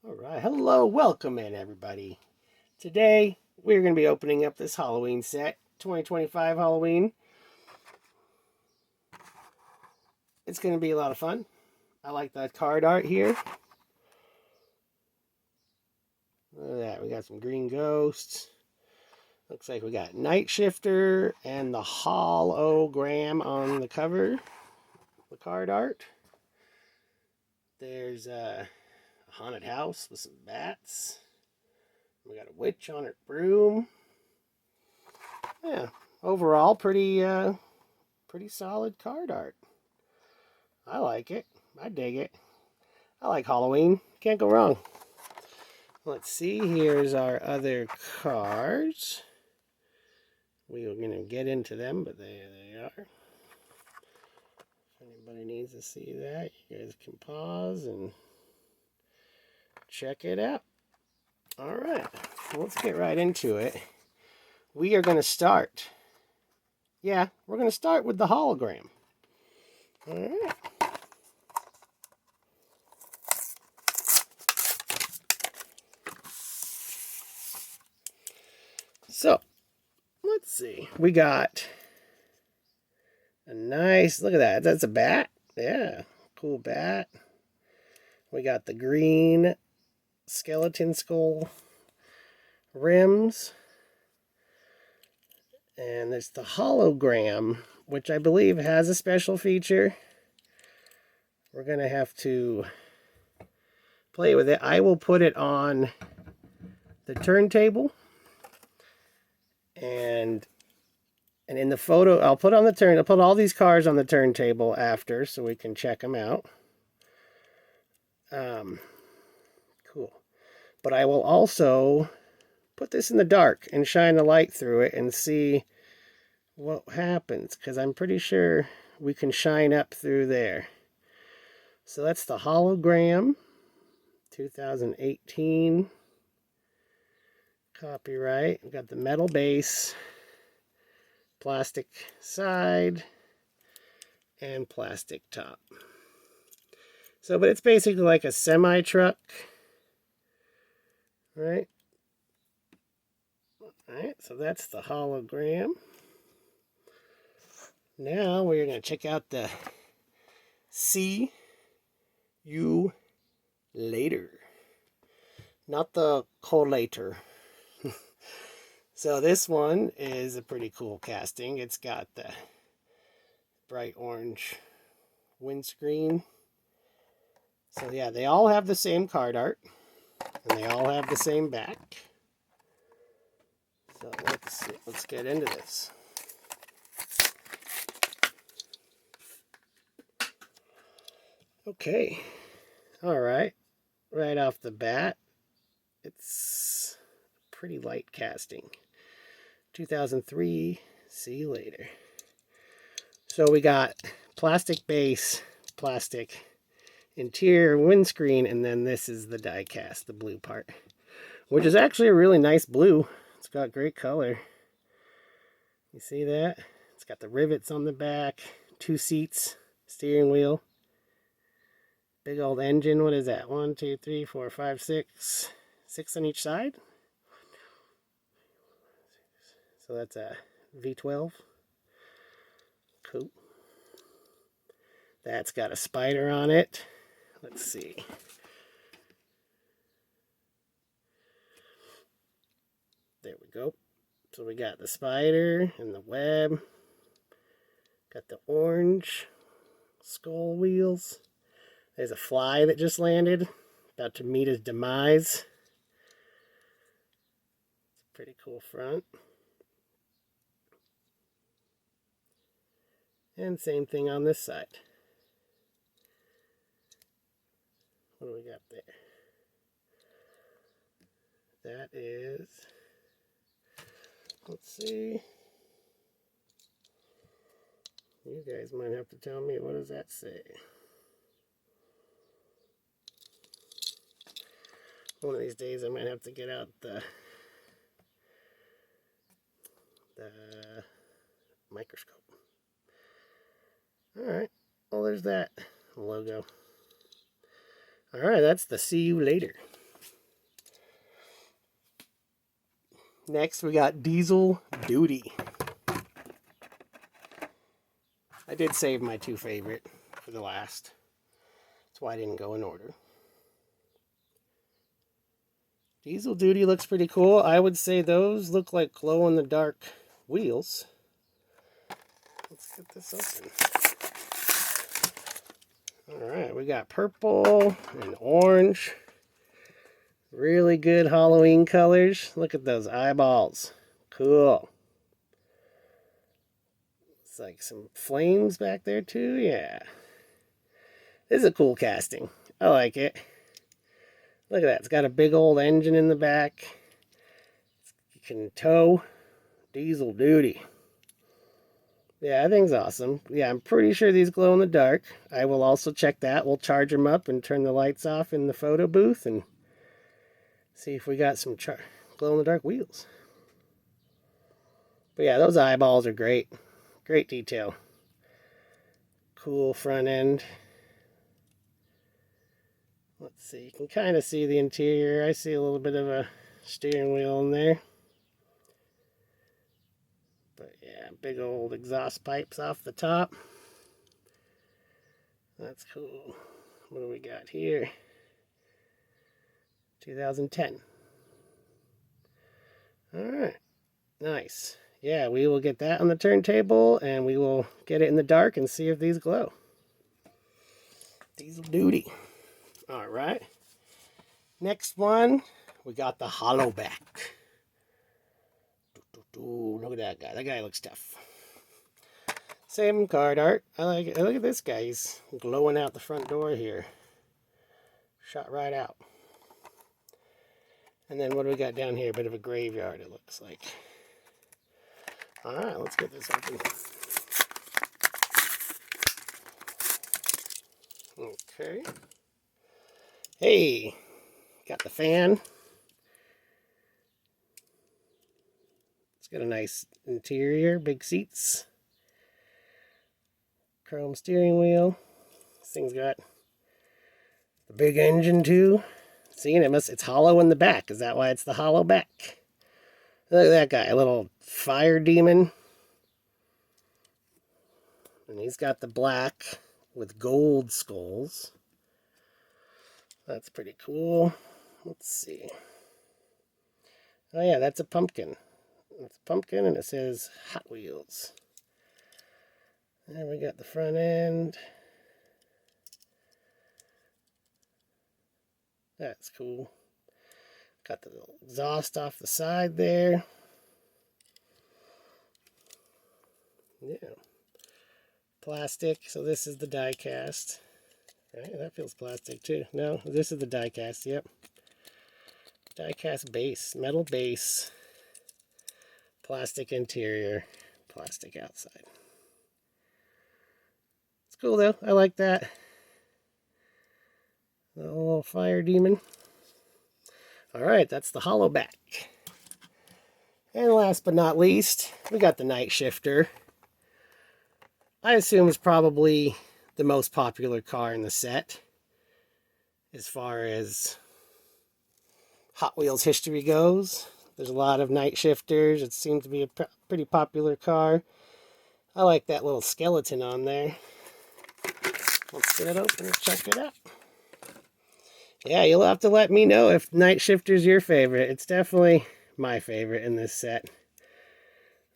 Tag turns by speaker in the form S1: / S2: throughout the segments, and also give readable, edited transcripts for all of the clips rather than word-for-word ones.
S1: All right, hello, welcome in everybody. Today we're going to be opening up this Halloween set, 2025 Halloween. It's going to be a lot of fun. I like that card art here. Look at that, we got some green ghosts. Looks like we got Night Shifter and the hologram on the cover, the card art. There's a haunted house with some bats. We got a witch on her broom. Yeah, overall pretty solid card art. I like it. I dig it. I like Halloween. Can't go wrong. Let's see. Here's our other cards. We are going to get into them, but there they are. If anybody needs to see that, you guys can pause and check it out. All right. So let's get right into it. We are going to start. Yeah, we're going to start with the hologram. All right. So, let's see. We got a nice, look at that. That's a bat. Yeah, cool bat. We got the green skeleton skull rims. And there's the hologram, which I believe has a special feature. We're going to have to play with it. I will put it on the turntable. And in the photo, I'll put all these cards on the turntable after so we can check them out. Cool. But I will also put this in the dark and shine the light through it and see what happens, because I'm pretty sure we can shine up through there. So that's the hologram, 2018 copyright. We've got the metal base, plastic side, and plastic top. So, but it's basically like a semi-truck, right? All right, so that's the hologram. Now we're going to check out the See You Later. Not the collator. So this one is a pretty cool casting. It's got the bright orange windscreen. So yeah, they all have the same card art. And they all have the same back. So let's get into this. Okay. All right. Right off the bat, it's pretty light casting. 2003, see you later. So we got plastic base, plastic interior windscreen, and then this is the die cast, the blue part, which is actually a really nice blue. It's got great color. You see that? It's got the rivets on the back, 2 seats, steering wheel, big old engine. What is that? 1, 2, 3, 4, 5, 6. 6 on each side. So that's a V12. Cool. That's got a spider on it. Let's see. There we go. So we got the spider and the web. Got the orange skull wheels. There's a fly that just landed, about to meet his demise. It's a pretty cool front. And same thing on this side. What do we got there? That is, let's see. You guys might have to tell me, what does that say? One of these days I might have to get out the microscope. Alright, well there's that logo. Alright, that's the See You Later. Next, we got Diesel Duty. I did save my two favorite for the last. That's why I didn't go in order. Diesel Duty looks pretty cool. I would say those look like glow-in-the-dark wheels. Let's get this open. Alright, we got purple and orange. Really good Halloween colors. Look at those eyeballs. Cool. It's like some flames back there too. Yeah. This is a cool casting. I like it. Look at that. It's got a big old engine in the back. You can tow. Diesel Duty. Yeah, I think it's awesome. Yeah, I'm pretty sure these glow in the dark. I will also check that. We'll charge them up and turn the lights off in the photo booth and see if we got some glow in the dark wheels. But yeah, those eyeballs are great. Great detail. Cool front end. Let's see, you can kind of see the interior. I see a little bit of a steering wheel in there. But yeah, big old exhaust pipes off the top. That's cool. What do we got here? 2010. Alright, nice. Yeah, we will get that on the turntable and we will get it in the dark and see if these glow. Diesel Duty. Alright. Next one, we got the Hollowback. Look at that guy. That guy looks tough. Same card art. I like it. Look at this guy. He's glowing out the front door here. Shot right out. And then what do we got down here? A bit of a graveyard, it looks like. Alright, let's get this open. Okay. Hey, got the fan. It's got a nice interior, big seats. Chrome steering wheel. This thing's got the big engine too. See, and it's hollow in the back. Is that why it's the hollow back? Look at that guy, a little fire demon. And he's got the black with gold skulls. That's pretty cool. Let's see. Oh yeah, that's a pumpkin. It's a pumpkin and it says Hot Wheels. And we got the front end. That's cool. Got the little exhaust off the side there. Yeah. Plastic, so this is the die cast. Right, that feels plastic too. No, this is the die cast, yep. Die cast base, metal base, plastic interior, plastic outside. It's cool though, I like that. The little fire demon. Alright, that's the Hollowback. And last but not least, we got the Night Shifter. I assume it's probably the most popular car in the set as far as Hot Wheels history goes. There's a lot of Night Shifters. It seems to be a pretty popular car. I like that little skeleton on there. Let's get it open and check it out. Yeah, you'll have to let me know if Night Shifter's your favorite. It's definitely my favorite in this set.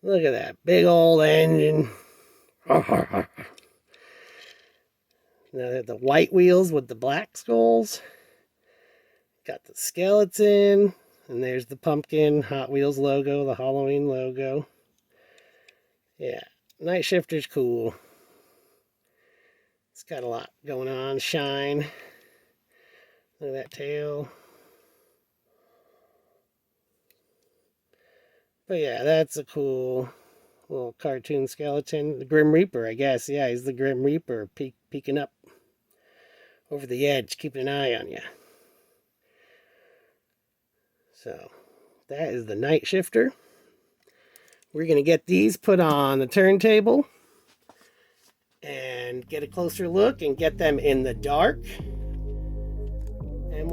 S1: Look at that big old engine. Now the white wheels with the black skulls. Got the skeleton. And there's the pumpkin Hot Wheels logo, the Halloween logo. Yeah, Night Shifter's cool. It's got a lot going on. Shine. Look at that tail. But yeah, that's a cool little cartoon skeleton. The Grim Reaper, I guess. Yeah, he's the Grim Reaper peeking up over the edge, keeping an eye on you. So, that is the Night Shifter. We're going to get these put on the turntable and get a closer look and get them in the dark. And